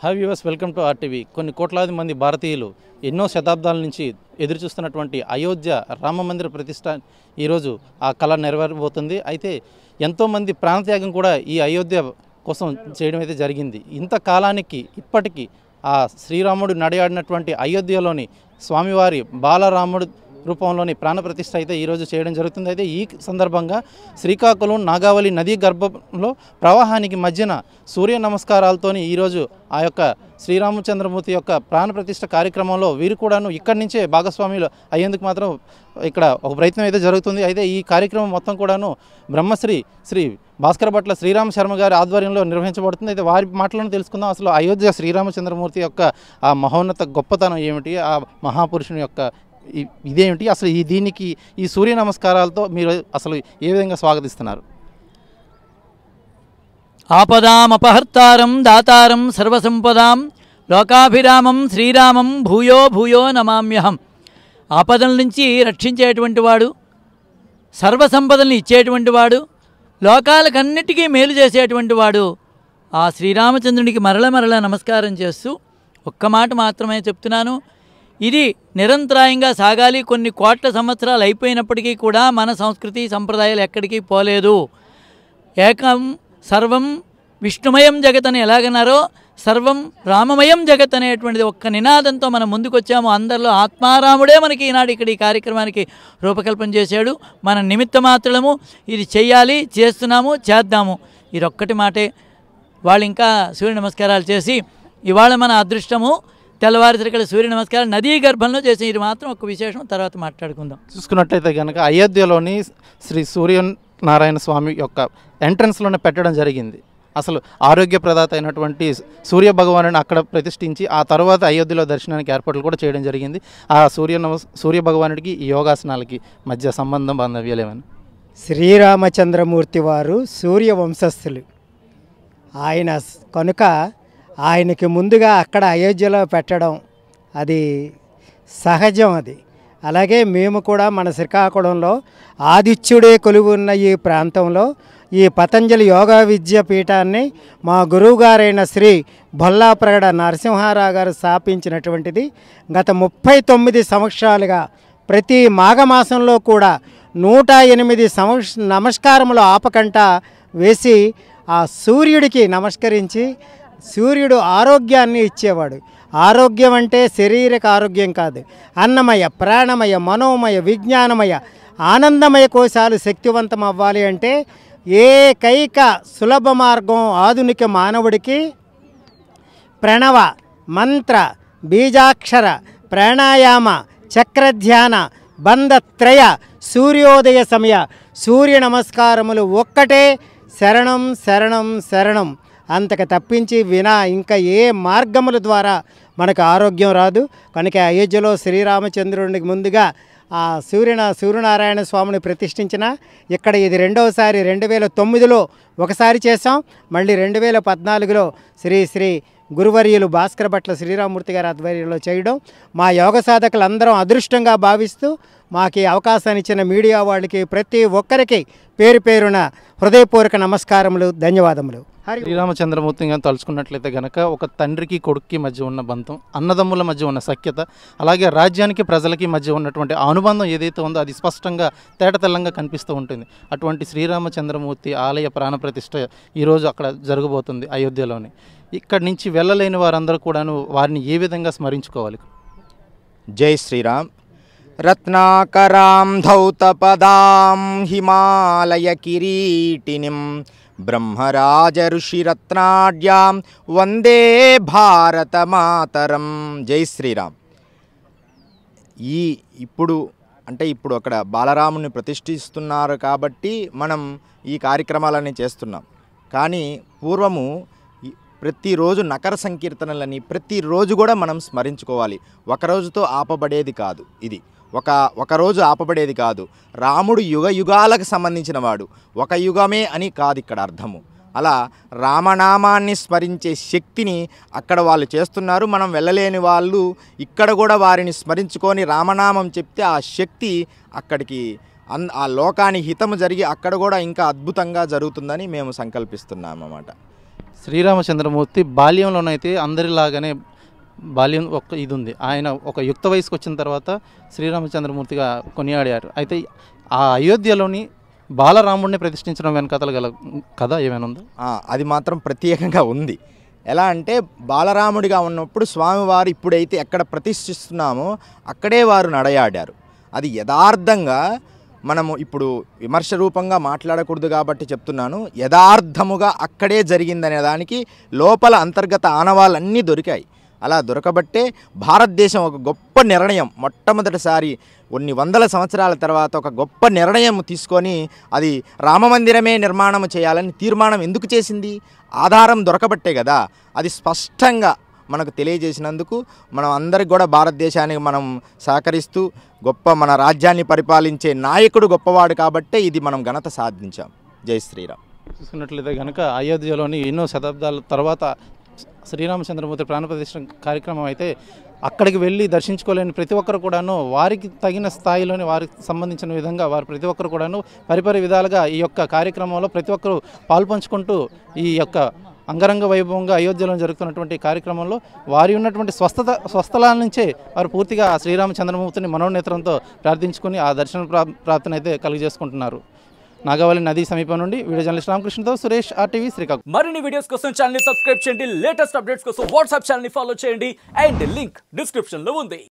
Hi viewers, welcome to RTV. కొన్ని కోట్లాది మంది భారతీయులు ఎన్నో శతాబ్దాల నుంచి ఎదురుచూస్తున్నటువంటి అయోధ్య రామ మందిర ప్రతిష్ట ఈరోజు ఆ కళ నెరవేరబోతుంది. అయితే ఎంతోమంది ప్రాణత్యాగం కూడా ఈ అయోధ్య కోసం చేయడం అయితే జరిగింది. ఇంత కాలానికి ఇప్పటికీ ఆ శ్రీరాముడు నడయాడినటువంటి అయోధ్యలోని స్వామివారి బాలరాముడు రూపంలోని ప్రాణప్రతిష్ఠ అయితే ఈరోజు చేయడం జరుగుతుంది. అయితే ఈ సందర్భంగా శ్రీకాకుళం నాగావళి నదీ గర్భంలో ప్రవాహానికి మధ్యన సూర్య నమస్కారాలతోని ఈరోజు ఆ యొక్క శ్రీరామచంద్రమూర్తి యొక్క ప్రాణప్రతిష్ఠ కార్యక్రమంలో వీరు కూడాను ఇక్కడి నుంచే భాగస్వాములు అయ్యేందుకు మాత్రం ఇక్కడ ఒక ప్రయత్నం అయితే జరుగుతుంది. అయితే ఈ కార్యక్రమం మొత్తం కూడాను బ్రహ్మశ్రీ శ్రీ భాస్కర భట్ల శ్రీరామ శర్మ గారి ఆధ్వర్యంలో నిర్వహించబడుతుంది. అయితే వారి మాటలను తెలుసుకుందాం. అసలు అయోధ్య శ్రీరామచంద్రమూర్తి యొక్క ఆ మహోన్నత గొప్పతనం ఏమిటి, ఆ మహాపురుషుని యొక్క ఇదేమిటి, అసలు దీనికి ఈ సూర్య నమస్కారాలతో మీరు అసలు ఏ విధంగా స్వాగతిస్తున్నారు? ఆపదామపహర్తారం దాతారం సర్వసంపదాం లోకాభిరామం శ్రీరామం భూయో భూయో నమామ్యహం. ఆపదల నుంచి రక్షించేటువంటి వాడు, సర్వసంపదల్ని ఇచ్చేటువంటి వాడు, లోకాలకన్నిటికీ మేలు చేసేటువంటి వాడు ఆ శ్రీరామచంద్రునికి మరల నమస్కారం చేస్తూ ఒక్క మాట మాత్రమే చెప్తున్నాను. ఇది నిరంతరాయంగా సాగాలి. కొన్ని కోట్ల సంవత్సరాలు అయిపోయినప్పటికీ కూడా మన సంస్కృతి సంప్రదాయాలు ఎక్కడికి పోలేదు. ఏకం సర్వం విష్ణుమయం జగత్ అని ఎలాగన్నారో సర్వం రామమయం జగత్ అనేటువంటిది ఒక్క నినాదంతో మనం ముందుకొచ్చాము. అందరిలో ఆత్మారాముడే మనకి ఈనాడు ఇక్కడ ఈ కార్యక్రమానికి రూపకల్పన చేశాడు. మన నిమిత్త మాత్రము ఇది చెయ్యాలి, చేస్తున్నాము, చేద్దాము. ఇది ఒక్కటి మాటే. వాళ్ళు ఇంకా సూర్య నమస్కారాలు చేసి ఇవాళ మన అదృష్టము తెల్లవారిసరికల సూర్య నమస్కారం నదీ గర్భంలో చేసి ఇది మాత్రం ఒక విశేషం. తర్వాత మాట్లాడుకుందాం. చూసుకున్నట్లయితే కనుక అయోధ్యలోని శ్రీ సూర్యనారాయణ స్వామి యొక్క ఎంట్రన్స్లోనే పెట్టడం జరిగింది. అసలు ఆరోగ్య ప్రదాత అయినటువంటి సూర్య భగవానుని అక్కడ ప్రతిష్ఠించి ఆ తర్వాత అయోధ్యలో దర్శనానికి ఏర్పాట్లు కూడా చేయడం జరిగింది. ఆ సూర్య భగవానుడికి ఈ యోగాసనాలకి మధ్య సంబంధం బాంధవ్యాలేమని? శ్రీరామచంద్రమూర్తి వారు సూర్య వంశస్థులు. ఆయన కనుక ఆయనకి ముందుగా అక్కడ అయోధ్యలో పెట్టడం అది సహజం. అది అలాగే మేము కూడా మన శ్రీకాకుళంలో ఆదిత్యుడే కొలువున్న ఈ ప్రాంతంలో ఈ పతంజలి యోగా విద్య పీఠాన్ని మా గురువుగారైన శ్రీ బొల్లాప్రగడ నరసింహారావు గారు స్థాపించినటువంటిది. గత 39 సంవత్సరాలుగా ప్రతి మాఘమాసంలో కూడా 108 నమస్కారములు ఆపకంట వేసి ఆ సూర్యుడికి నమస్కరించి సూర్యుడు ఆరోగ్యాన్ని ఇచ్చేవాడు. ఆరోగ్యం అంటే శారీరక ఆరోగ్యం కాదు, అన్నమయ ప్రాణమయ మనోమయ విజ్ఞానమయ ఆనందమయ కోశాలు శక్తివంతం అవ్వాలి అంటే ఏకైక సులభ మార్గం ఆధునిక మానవుడికి ప్రణవ మంత్ర బీజాక్షర ప్రాణాయామ చక్రధ్యాన బంధత్రయ సూర్యోదయ సమయ సూర్య నమస్కారములు ఒక్కటే శరణం శరణం శరణం. అంతకు తప్పించి వినా ఇంకా ఏ మార్గముల ద్వారా మనకు ఆరోగ్యం రాదు. కనుక అయోధ్యలో శ్రీరామచంద్రునికి ముందుగా ఆ సూర్యనారాయణ స్వామిని ప్రతిష్ఠించిన ఇక్కడ ఇది రెండవసారి. 2009లో ఒకసారి చేసాం, మళ్ళీ 2014లో శ్రీ గురువర్యులు భాస్కర భట్ల శ్రీరామమూర్తి గారి ఆధ్వర్యంలో చేయడం మా యోగ సాధకులందరం అదృష్టంగా భావిస్తూ మాకు ఈ అవకాశాన్ని ఇచ్చిన మీడియా వాళ్ళకి ప్రతి ఒక్కరికి పేరు పేరున హృదయపూర్వక నమస్కారములు, ధన్యవాదములు. శ్రీరామచంద్రమూర్తిగా తలుచుకున్నట్లయితే కనుక ఒక తండ్రికి కొడుక్కి మధ్య ఉన్న బంధం, అన్నదమ్ముల మధ్య ఉన్న సఖ్యత, అలాగే రాజ్యానికి ప్రజలకి మధ్య ఉన్నటువంటి అనుబంధం ఏదైతే ఉందో అది స్పష్టంగా తేటతెల్లంగా కనిపిస్తూ ఉంటుంది. అటువంటి శ్రీరామచంద్రమూర్తి ఆలయ ప్రాణప్రతిష్ఠ ఈరోజు అక్కడ జరగబోతుంది అయోధ్యలోని. ఇక్కడి నుంచి వెళ్ళలేని వారందరూ కూడాను వారిని ఏ విధంగా స్మరించుకోవాలి? జై శ్రీరామ్. రత్నాకరాం ధౌతపదాం హిమాలయ కిరీటినిం బ్రహ్మరాజ ఋషిరత్నాఢ్యాం వందే భారత మాతరం. జై శ్రీరామ్. ఇప్పుడు అక్కడ బాలరాముని ప్రతిష్ఠిస్తున్నారు కాబట్టి మనం ఈ కార్యక్రమాలన్నీ చేస్తున్నాం. కానీ పూర్వము ప్రతిరోజు నకర సంకీర్తనలని ప్రతిరోజు కూడా మనం స్మరించుకోవాలి. ఒకరోజుతో ఆపబడేది కాదు. ఇది ఒకరోజు ఆపబడేది కాదు. రాముడు యుగ యుగాలకు సంబంధించిన వాడు, ఒక యుగమే అని కాదు ఇక్కడ అర్థము. అలా రామనామాన్ని స్మరించే శక్తిని అక్కడ వాళ్ళు చేస్తున్నారు. మనం వెళ్ళలేని వాళ్ళు ఇక్కడ కూడా వారిని స్మరించుకొని రామనామం చెప్తే ఆ శక్తి అక్కడికి ఆ లోకానికి హితము జరిగి అక్కడ కూడా ఇంకా అద్భుతంగా జరుగుతుందని మేము సంకల్పిస్తున్నాం అన్నమాట. శ్రీరామచంద్రమూర్తి బాల్యంలోనైతే అందరిలాగానే బాల్యం ఒక ఇది ఉంది. ఆయన ఒక యుక్త వయసుకు వచ్చిన తర్వాత శ్రీరామచంద్రమూర్తిగా కొనియాడారు. అయితే ఆ అయోధ్యలోని బాలరాముడిని ప్రతిష్ఠించడం వెనకాతల గల కథ ఏమైనా ఉందా? అది మాత్రం ప్రత్యేకంగా ఉంది. ఎలా అంటే బాలరాముడిగా ఉన్నప్పుడు స్వామివారు ఇప్పుడైతే ఎక్కడ ప్రతిష్ఠిస్తున్నామో అక్కడే వారు నడయాడారు. అది యథార్థంగా మనము ఇప్పుడు విమర్శ రూపంగా మాట్లాడకూడదు కాబట్టి చెప్తున్నాను. యథార్థముగా అక్కడే జరిగిందనే దానికి లోపల అంతర్గత ఆనవాళ్ళన్నీ దొరికాయి. అలా దొరకబట్టే భారతదేశం ఒక గొప్ప నిర్ణయం, మొట్టమొదటిసారి కొన్ని వందల సంవత్సరాల తర్వాత ఒక గొప్ప నిర్ణయం తీసుకొని అది రామమందిరమే నిర్మాణం చేయాలని తీర్మానం ఎందుకు చేసింది? ఆధారం దొరకబట్టే కదా. అది స్పష్టంగా మనకు తెలియజేసినందుకు మనం అందరికి కూడా భారతదేశానికి మనం సహకరిస్తూ గొప్ప మన రాజ్యాన్ని పరిపాలించే నాయకుడు గొప్పవాడు కాబట్టే ఇది మనం ఘనత సాధించాం. జై శ్రీరామ్. చూసుకున్నట్లయితే కనుక అయోధ్యలోని ఎన్నో శతాబ్దాల తర్వాత శ్రీరామచంద్రమూర్తి ప్రాణప్రతిష్ఠ కార్యక్రమం అయితే అక్కడికి వెళ్ళి దర్శించుకోలేని ప్రతి ఒక్కరు కూడాను వారికి తగిన స్థాయిలోని వారికి సంబంధించిన విధంగా వారు ప్రతి ఒక్కరు కూడాను పరిపరి విధాలుగా ఈ యొక్క కార్యక్రమంలో ప్రతి ఒక్కరు పాల్పంచుకుంటూ ఈ యొక్క అంగరంగ వైభవంగా అయోధ్యలో జరుగుతున్నటువంటి కార్యక్రమంలో వారి ఉన్నటువంటి స్వస్థలాల నుంచే వారు పూర్తిగా శ్రీరామచంద్రమూర్తిని మనోనేత్రంతో ప్రార్థించుకుని ఆ దర్శన ప్రాప్తిని అయితే కలిగజేసుకుంటున్నారు. నాగవల్లి నది సమీపం నుండి వీడియో జర్నలిస్ట్ రామకృష్ణతో సురేష్, RTV, శ్రీకాకుళం. మరిన్ని వీడియోస్ కోసం ఛానల్ ని సబ్స్క్రైబ్ చేయండి. లేటెస్ట్ అప్డేట్స్ కోసం వాట్సాప్ ఛానల్ ని ఫాలో చేయండి. అండ్ లింక్ డిస్క్రిప్షన్ లో ఉంది.